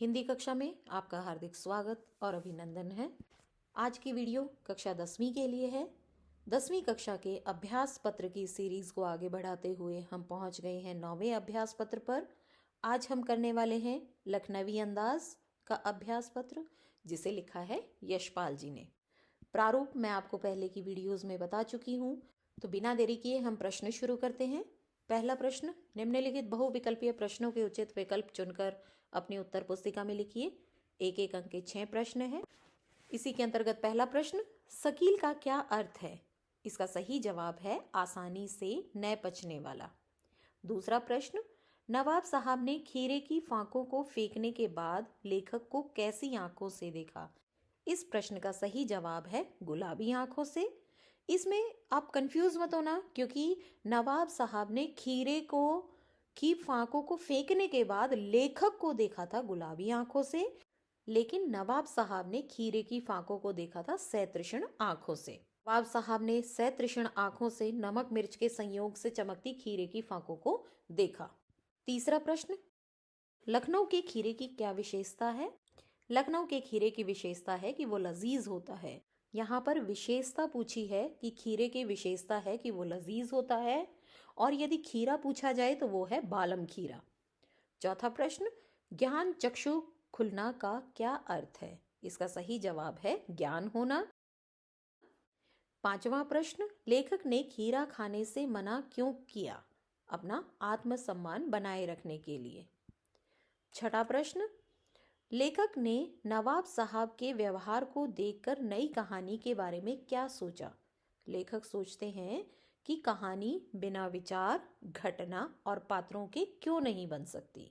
हिंदी कक्षा में आपका हार्दिक स्वागत और अभिनंदन है। आज की वीडियो कक्षा 10वीं के लिए है। 10वीं कक्षा के अभ्यास पत्र की सीरीज को आगे बढ़ाते हुए हम पहुंच गए हैं 9वें अभ्यास पत्र पर। आज हम करने वाले हैं लखनवी अंदाज का अभ्यास पत्र, जिसे लिखा है यशपाल जी ने। प्रारूप मैं आपको पहले की वीडियोज में बता चुकी हूँ, तो बिना देरी किए हम प्रश्न शुरू करते हैं। पहला प्रश्न, निम्नलिखित बहुविकल्पीय प्रश्नों के उचित विकल्प चुनकर अपनी उत्तर पुस्तिका में लिखिए। एक एक अंक के 6 प्रश्न हैं। इसी के अंतर्गत पहला प्रश्न, शकील का क्या अर्थ है? इसका सही जवाब है आसानी से न पचने वाला। दूसरा प्रश्न, नवाब साहब ने खीरे की फांकों को फेंकने के बाद लेखक को कैसी आंखों से देखा? इस प्रश्न का सही जवाब है गुलाबी आंखों से। इसमें आप कंफ्यूज मत होना, क्योंकि नवाब साहब ने खीरे की फांकों को फेंकने के बाद लेखक को देखा था गुलाबी आंखों से, लेकिन नवाब साहब ने खीरे की फांकों को देखा था सतृष्ण आंखों से। नवाब साहब ने सतृष्ण आंखों से नमक मिर्च के संयोग से चमकती खीरे की फांकों को देखा। तीसरा प्रश्न, लखनऊ के खीरे की क्या विशेषता है? लखनऊ के खीरे की विशेषता है कि वो लजीज होता है। यहाँ पर विशेषता पूछी है कि खीरे की विशेषता है कि वो लजीज होता है, और यदि खीरा पूछा जाए तो वो है बालम खीरा। चौथा प्रश्न, ज्ञान चक्षु खुलना का क्या अर्थ है? इसका सही जवाब है ज्ञान होना। पांचवा प्रश्न, लेखक ने खीरा खाने से मना क्यों किया? अपना आत्मसम्मान बनाए रखने के लिए। छठा प्रश्न, लेखक ने नवाब साहब के व्यवहार को देखकर नई कहानी के बारे में क्या सोचा? लेखक सोचते हैं कि कहानी बिना विचार, घटना और पात्रों के क्यों नहीं बन सकती।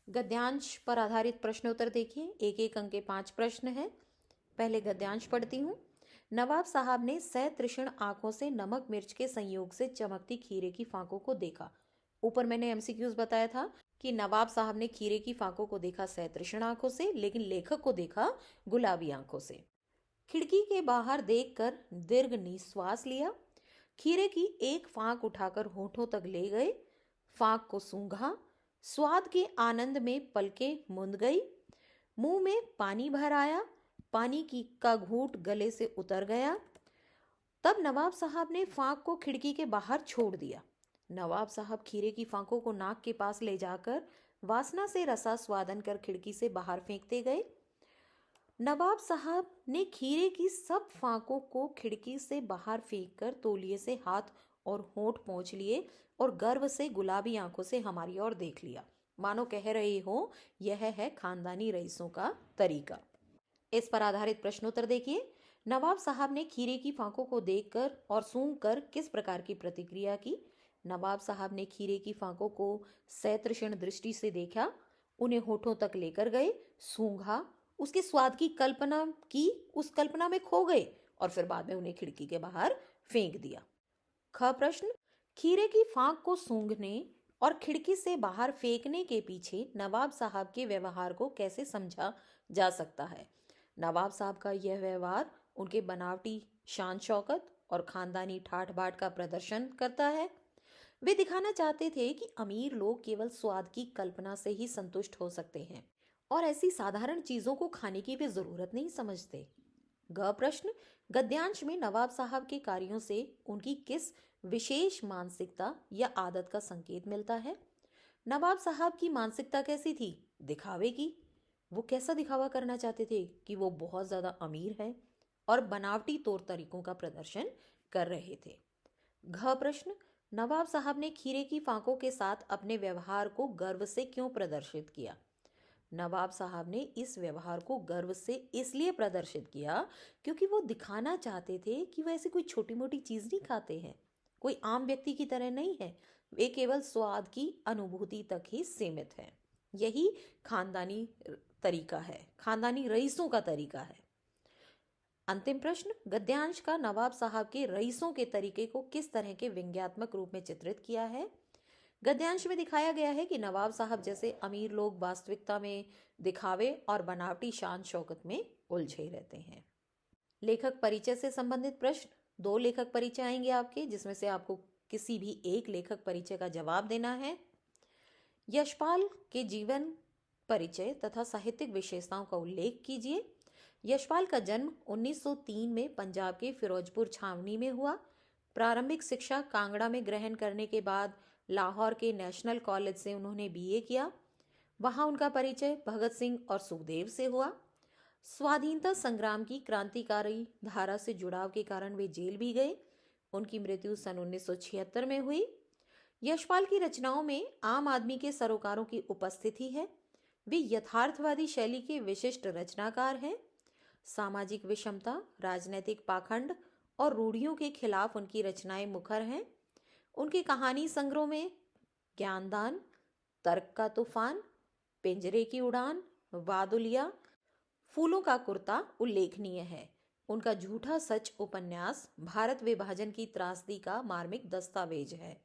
गद्यांश पर आधारित प्रश्नोत्तर देखिए। एक एक अंक के 5 प्रश्न हैं। पहले गद्यांश पढ़ती हूँ। नवाब साहब ने सतृष्ण आंखों से नमक मिर्च के संयोग से चमकती खीरे की फांकों को देखा। ऊपर मैंने एमसीक्यूज बताया था कि नवाब साहब ने खीरे की फांकों को देखा सतृष्ण आंखों से, लेकिन लेखक को देखा गुलाबी आंखों से। खिड़की के बाहर देखकर दीर्घ निश्वास लिया। खीरे की एक फांक उठाकर होठों तक ले गए। फांक को सूंघा। स्वाद के आनंद में पलकें मूंद गई। मुंह में पानी भर आया। पानी का घूंट गले से उतर गया। तब नवाब साहब ने फांक को खिड़की के बाहर छोड़ दिया। नवाब साहब खीरे की फांकों को नाक के पास ले जाकर वासना से रसा स्वादन कर खिड़की से बाहर फेंकते गए। नवाब साहब ने खीरे की सब फांकों को खिड़की से बाहर फेंककर तौलिए से हाथ और होंठ पोंछ लिए और गर्व से गुलाबी आंखों से हमारी ओर देख लिया, मानो कह रहे हो यह है खानदानी रईसों का तरीका। इस पर आधारित प्रश्नोत्तर देखिए। नवाब साहब ने खीरे की फांकों को देखकर और सूंघकर किस प्रकार की प्रतिक्रिया की? नवाब साहब ने खीरे की फांकों को सतृष्ण दृष्टि से देखा, उन्हें होठों तक लेकर गए, सूंघा, उसके स्वाद की कल्पना की, उस कल्पना में खो गए और फिर बाद में उन्हें खिड़की के बाहर फेंक दिया। ख प्रश्न, खीरे की फांक को सूंघने और खिड़की से बाहर फेंकने के पीछे नवाब साहब के व्यवहार को कैसे समझा जा सकता है? नवाब साहब का यह व्यवहार उनके बनावटी शान शौकत और खानदानी ठाठ बाट का प्रदर्शन करता है। वे दिखाना चाहते थे कि अमीर लोग केवल स्वाद की कल्पना से ही संतुष्ट हो सकते हैं और ऐसी साधारण चीजों को खाने की भी जरूरत नहीं समझते। ग प्रश्न, गद्यांश में नवाब साहब के कार्यों से उनकी किस विशेष मानसिकता या आदत का संकेत मिलता है? नवाब साहब की मानसिकता कैसी थी? दिखावे की। वो कैसा दिखावा करना चाहते थे कि वो बहुत ज्यादा अमीर है और बनावटी तौर तरीकों का प्रदर्शन कर रहे थे। घ प्रश्न, नवाब साहब ने खीरे की फांकों के साथ अपने व्यवहार को गर्व से क्यों प्रदर्शित किया? नवाब साहब ने इस व्यवहार को गर्व से इसलिए प्रदर्शित किया क्योंकि वो दिखाना चाहते थे कि वो ऐसी कोई छोटी मोटी चीज नहीं खाते हैं, कोई आम व्यक्ति की तरह नहीं है, वे केवल स्वाद की अनुभूति तक ही सीमित हैं। यही खानदानी तरीका है, खानदानी रईसों का तरीका है। अंतिम प्रश्न, गद्यांश का नवाब साहब के रईसों के तरीके को किस तरह के व्यंग्यात्मक रूप में चित्रित किया है? गद्यांश में दिखाया गया है कि नवाब साहब जैसे अमीर लोग वास्तविकता में दिखावे और बनावटी शान शौकत में उलझे रहते हैं। लेखक परिचय से संबंधित प्रश्न, 2 लेखक परिचय आएंगे आपके, जिसमें से आपको किसी भी एक लेखक परिचय का जवाब देना है। यशपाल के जीवन परिचय तथा साहित्यिक विशेषताओं का उल्लेख कीजिए। यशपाल का जन्म 1903 में पंजाब के फिरोजपुर छावनी में हुआ। प्रारंभिक शिक्षा कांगड़ा में ग्रहण करने के बाद लाहौर के नेशनल कॉलेज से उन्होंने बीए किया। वहां उनका परिचय भगत सिंह और सुखदेव से हुआ। स्वाधीनता संग्राम की क्रांतिकारी धारा से जुड़ाव के कारण वे जेल भी गए। उनकी मृत्यु सन 1976 में हुई। यशपाल की रचनाओं में आम आदमी के सरोकारों की उपस्थिति है। वे यथार्थवादी शैली के विशिष्ट रचनाकार हैं। सामाजिक विषमता, राजनैतिक पाखंड और रूढ़ियों के खिलाफ उनकी रचनाएं मुखर हैं। उनके कहानी संग्रह में ज्ञानदान, तर्क का तूफान, पिंजरे की उड़ान, वादुलिया, फूलों का कुर्ता उल्लेखनीय है। उनका झूठा सच उपन्यास भारत विभाजन की त्रासदी का मार्मिक दस्तावेज है।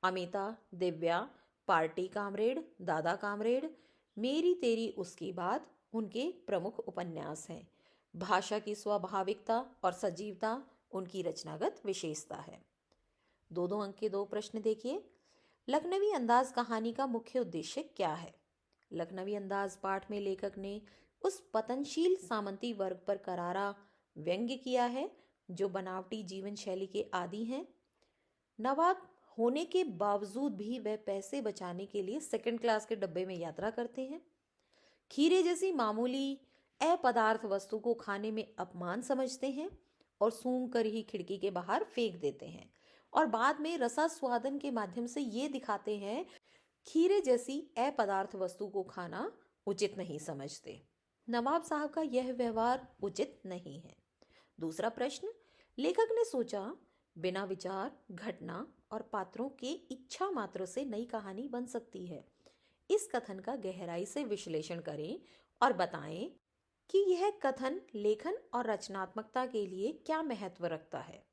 अमिता, दिव्या, पार्टी कामरेड, दादा कामरेड, मेरी तेरी उसकी बात उनके प्रमुख उपन्यास हैं। भाषा की स्वाभाविकता और सजीवता उनकी रचनागत विशेषता है। 2-2 अंक के 2 प्रश्न देखिए। लखनवी अंदाज कहानी का मुख्य उद्देश्य क्या है? लखनवी अंदाज पाठ में लेखक ने उस पतनशील सामंती वर्ग पर करारा व्यंग्य किया है जो बनावटी जीवन शैली के आदी हैं। नवाब होने के बावजूद भी वह पैसे बचाने के लिए सेकंड क्लास के डब्बे में यात्रा करते हैं। खीरे जैसी मामूली अपदार्थ वस्तु को खाने में अपमान समझते हैं और सूंघ कर ही खिड़की के बाहर फेंक देते हैं और बाद में रसास्वादन के माध्यम से ये दिखाते हैं खीरे जैसी अपदार्थ वस्तु को खाना उचित नहीं समझते। नवाब साहब का यह व्यवहार उचित नहीं है। दूसरा प्रश्न, लेखक ने सोचा बिना विचार, घटना और पात्रों के इच्छा मात्र से नई कहानी बन सकती है। इस कथन का गहराई से विश्लेषण करें और बताएं कि यह कथन लेखन और रचनात्मकता के लिए क्या महत्व रखता है।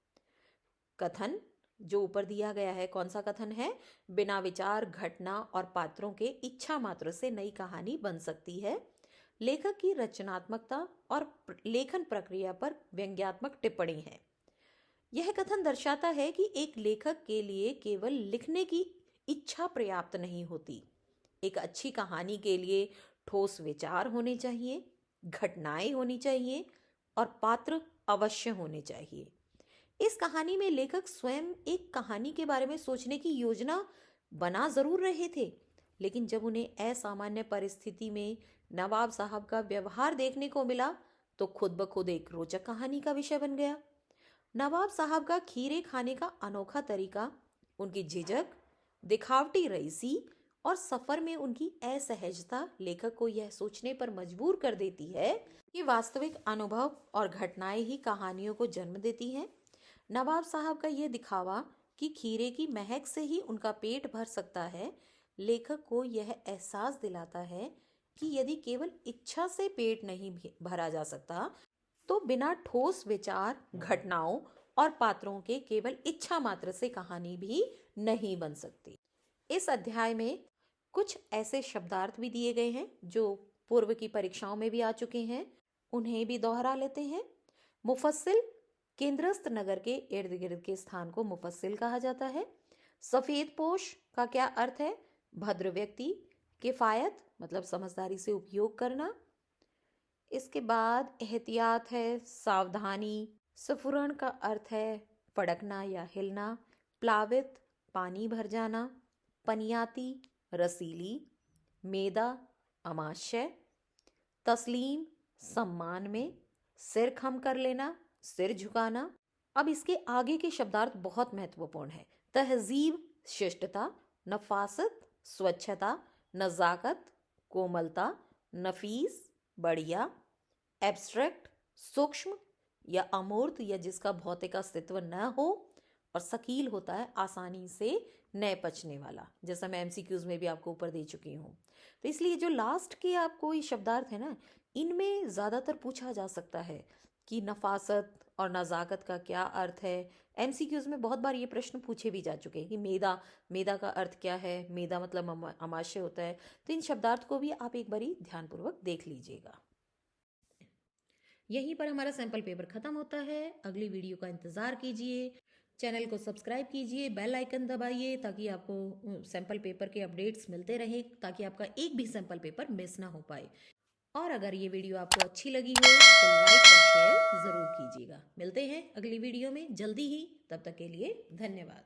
कथन जो ऊपर दिया गया है, कौन सा कथन है? बिना विचार, घटना और पात्रों के इच्छा मात्र से नई कहानी बन सकती है। लेखक की रचनात्मकता और लेखन प्रक्रिया पर व्यंग्यात्मक टिप्पणी है। यह कथन दर्शाता है कि एक लेखक के लिए केवल लिखने की इच्छा पर्याप्त नहीं होती। एक अच्छी कहानी के लिए ठोस विचार होने चाहिए, घटनाएं होनी चाहिए और पात्र अवश्य होने चाहिए। इस कहानी में लेखक स्वयं एक कहानी के बारे में सोचने की योजना बना जरूर रहे थे, लेकिन जब उन्हें असामान्य परिस्थिति में नवाब साहब का व्यवहार देखने को मिला तो खुद ब खुद एक रोचक कहानी का विषय बन गया। नवाब साहब का खीरे खाने का अनोखा तरीका, उनकी झिझक, दिखावटी रईसी और सफर में उनकी असहजता लेखक को यह सोचने पर मजबूर कर देती है कि वास्तविक अनुभव और घटनाएं ही कहानियों को जन्म देती हैं। नवाब साहब का यह दिखावा कि खीरे की महक से ही उनका पेट भर सकता है, लेखक को यह एहसास दिलाता है कि यदि केवल इच्छा से पेट नहीं भरा जा सकता तो बिना ठोस विचार, घटनाओं और पात्रों के केवल इच्छा मात्र से कहानी भी नहीं बन सकती। इस अध्याय में कुछ ऐसे शब्दार्थ भी दिए गए हैं जो पूर्व की परीक्षाओं में भी आ चुके हैं, उन्हें भी दोहरा लेते हैं। मुफस्सिल, केंद्रस्थ नगर के इर्द गिर्द के स्थान को मुफस्सिल कहा जाता है। सफेद पोश का क्या अर्थ है? भद्र व्यक्ति। किफायत मतलब समझदारी से उपयोग करना। इसके बाद एहतियात है, सावधानी। सफुरण का अर्थ है फड़कना या हिलना। प्लावित, पानी भर जाना। पनियाती, रसीली। मेदा, अमाशय। तस्लीम, सम्मान में। सिर खम कर लेना, सिर झुकाना। अब इसके आगे के शब्दार्थ बहुत महत्वपूर्ण है। तहजीब, शिष्टता। नफासत, स्वच्छता। नजाकत, कोमलता। नफीस, बढ़िया। एब्स्ट्रैक्ट, सूक्ष्म या अमूर्त या जिसका भौतिक अस्तित्व न हो। और सकील होता है आसानी से न पचने वाला, जैसा मैं एमसीक्यूज में भी आपको ऊपर दे चुकी हूँ। तो इसलिए जो लास्ट के आपको ये शब्दार्थ है ना, इनमें ज़्यादातर पूछा जा सकता है कि नफासत और नज़ाकत का क्या अर्थ है। एमसीक्यूज में बहुत बार ये प्रश्न पूछे भी जा चुके हैं कि मेदा का अर्थ क्या है। मेदा मतलब अमाशय होता है। तो इन शब्दार्थ को भी आप एक बारी ध्यानपूर्वक देख लीजिएगा। यहीं पर हमारा सैंपल पेपर खत्म होता है। अगली वीडियो का इंतजार कीजिए। चैनल को सब्सक्राइब कीजिए, बेल आइकन दबाइए ताकि आपको सैम्पल पेपर के अपडेट्स मिलते रहें, ताकि आपका एक भी सैम्पल पेपर मिस ना हो पाए। और अगर ये वीडियो आपको अच्छी लगी हो तो लाइक और शेयर ज़रूर कीजिएगा। मिलते हैं अगली वीडियो में जल्दी ही, तब तक के लिए धन्यवाद।